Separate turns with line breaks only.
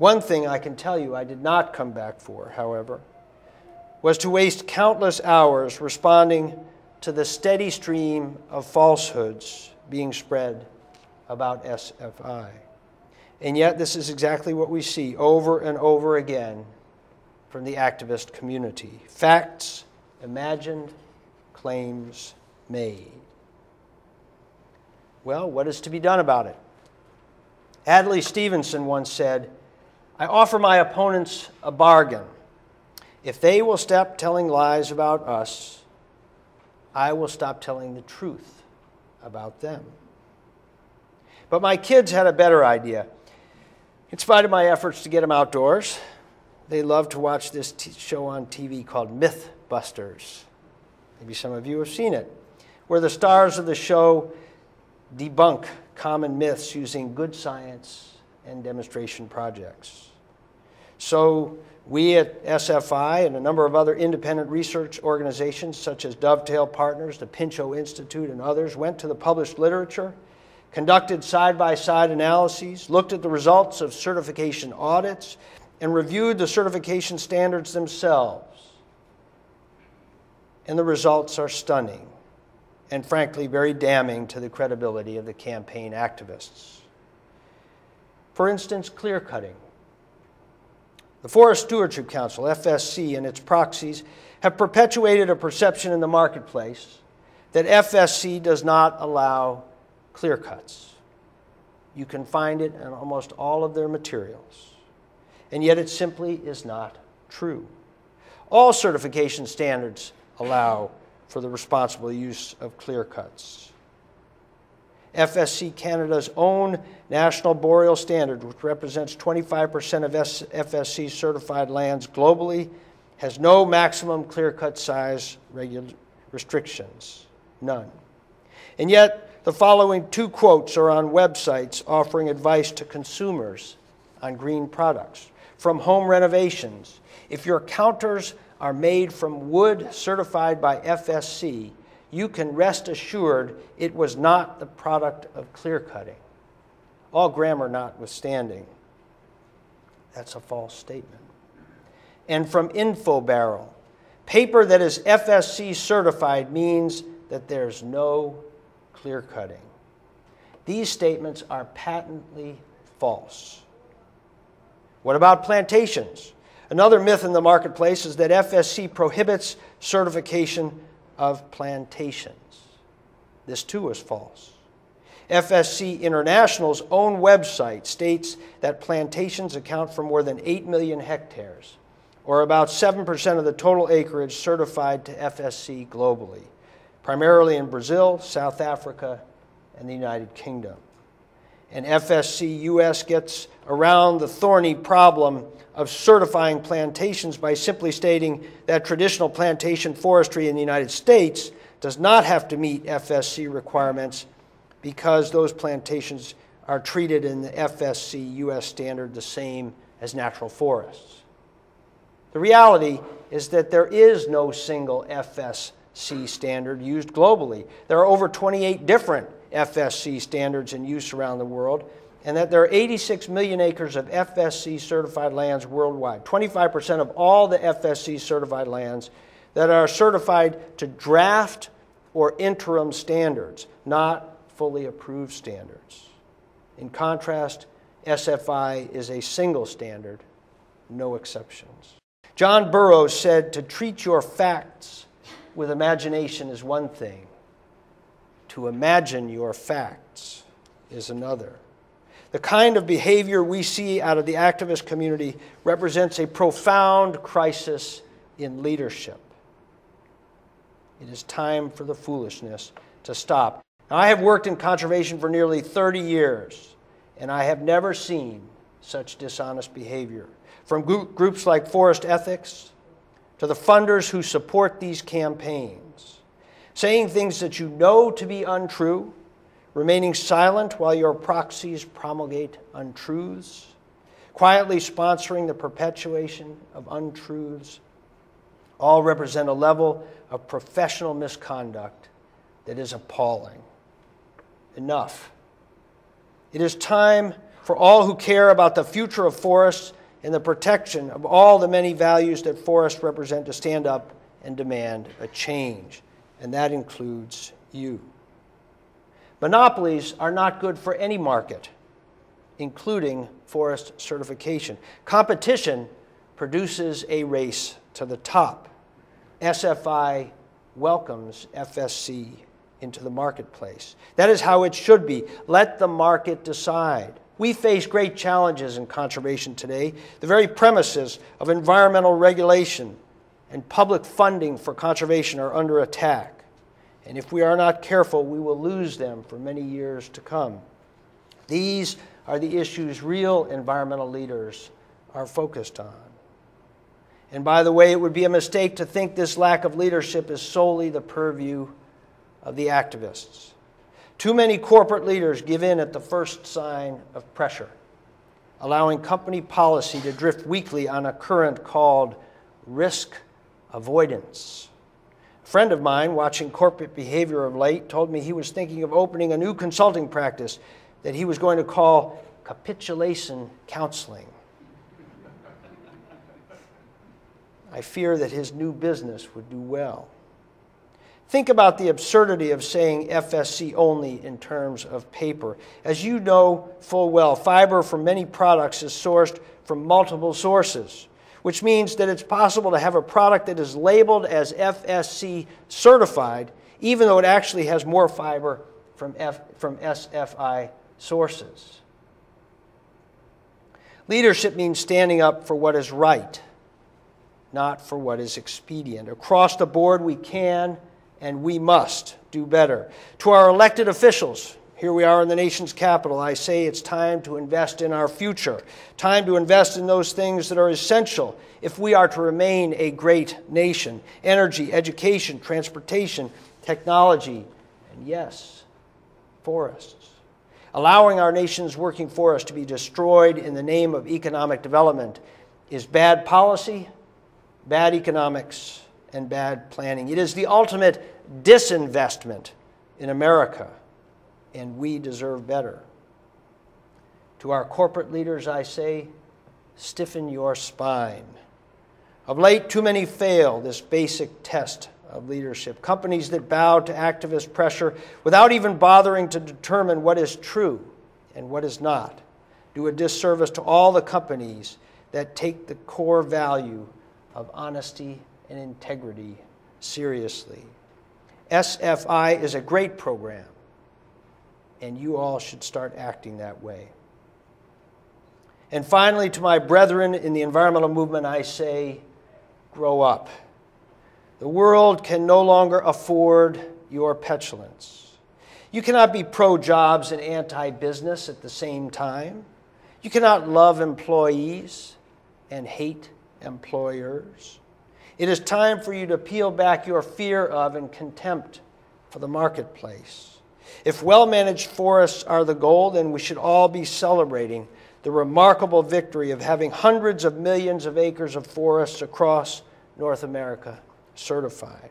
One thing I can tell you I did not come back for, however, was to waste countless hours responding to the steady stream of falsehoods being spread about SFI. And yet this is exactly what we see over and over again from the activist community. Facts imagined, claims made. Well, what is to be done about it? Adlai Stevenson once said, "I offer my opponents a bargain. If they will stop telling lies about us, I will stop telling the truth about them." But my kids had a better idea. In spite of my efforts to get them outdoors, they love to watch this show on TV called Mythbusters. Maybe some of you have seen it, where the stars of the show debunk common myths using good science and demonstration projects. So we at SFI and a number of other independent research organizations such as Dovetail Partners, the Pinchot Institute, and others went to the published literature, conducted side-by-side analyses, looked at the results of certification audits, and reviewed the certification standards themselves. And the results are stunning and frankly very damning to the credibility of the campaign activists. For instance, clear cutting. The Forest Stewardship Council, FSC, and its proxies have perpetuated a perception in the marketplace that FSC does not allow clear cuts. You can find it in almost all of their materials. And yet it simply is not true. All certification standards allow for the responsible use of clear cuts. FSC Canada's own National Boreal Standard, which represents 25% of FSC certified lands globally, has no maximum clear-cut size restrictions, none. And yet, the following two quotes are on websites offering advice to consumers on green products. From Home Renovations, if your counters are made from wood certified by FSC, you can rest assured it was not the product of clear cutting. All grammar notwithstanding, that's a false statement. And from InfoBarrel, paper that is FSC certified means that there's no clear cutting. These statements are patently false. What about plantations? Another myth in the marketplace is that FSC prohibits certification of plantations. This too is false. FSC International's own website states that plantations account for more than 8 million hectares, or about 7% of the total acreage certified to FSC globally, primarily in Brazil, South Africa, and the United Kingdom. And FSC US gets around the thorny problem of certifying plantations by simply stating that traditional plantation forestry in the United States does not have to meet FSC requirements because those plantations are treated in the FSC US standard the same as natural forests. The reality is that there is no single FSC standard used globally. There are over 28 different FSC standards in use around the world, and that there are 86 million acres of FSC certified lands worldwide, 25% of all the FSC certified lands that are certified to draft or interim standards, not fully approved standards. In contrast, SFI is a single standard, no exceptions. John Burroughs said, "To treat your facts with imagination is one thing. To imagine your facts is another." The kind of behavior we see out of the activist community represents a profound crisis in leadership. It is time for the foolishness to stop. Now, I have worked in conservation for nearly 30 years, and I have never seen such dishonest behavior. From groups like Forest Ethics to the funders who support these campaigns, saying things that you know to be untrue, remaining silent while your proxies promulgate untruths, quietly sponsoring the perpetuation of untruths, all represent a level of professional misconduct that is appalling. Enough. It is time for all who care about the future of forests and the protection of all the many values that forests represent to stand up and demand a change. And that includes you. Monopolies are not good for any market, including forest certification. Competition produces a race to the top. SFI welcomes FSC into the marketplace. That is how it should be. Let the market decide. We face great challenges in conservation today. The very premises of environmental regulation and public funding for conservation are under attack. And if we are not careful, we will lose them for many years to come. These are the issues real environmental leaders are focused on. And by the way, it would be a mistake to think this lack of leadership is solely the purview of the activists. Too many corporate leaders give in at the first sign of pressure, allowing company policy to drift weakly on a current called risk avoidance. A friend of mine, watching corporate behavior of late, told me he was thinking of opening a new consulting practice that he was going to call capitulation counseling. I fear that his new business would do well. Think about the absurdity of saying FSC only in terms of paper. As you know full well, fiber from many products is sourced from multiple sources, which means that it's possible to have a product that is labeled as FSC certified, even though it actually has more fiber from SFI sources. Leadership means standing up for what is right, not for what is expedient. Across the board, we can and we must do better. To our elected officials, here we are in the nation's capital, I say it's time to invest in our future, time to invest in those things that are essential if we are to remain a great nation: energy, education, transportation, technology, and yes, forests. Allowing our nation's working forests to be destroyed in the name of economic development is bad policy, bad economics, and bad planning. It is the ultimate disinvestment in America, and we deserve better. To our corporate leaders, I say, stiffen your spine. Of late, too many fail this basic test of leadership. Companies that bow to activist pressure without even bothering to determine what is true and what is not do a disservice to all the companies that take the core value of honesty and integrity seriously. SFI is a great program, and you all should start acting that way. And finally, to my brethren in the environmental movement, I say, grow up. The world can no longer afford your petulance. You cannot be pro-jobs and anti-business at the same time. You cannot love employees and hate employers. It is time for you to peel back your fear of and contempt for the marketplace. If well-managed forests are the goal, then we should all be celebrating the remarkable victory of having hundreds of millions of acres of forests across North America certified.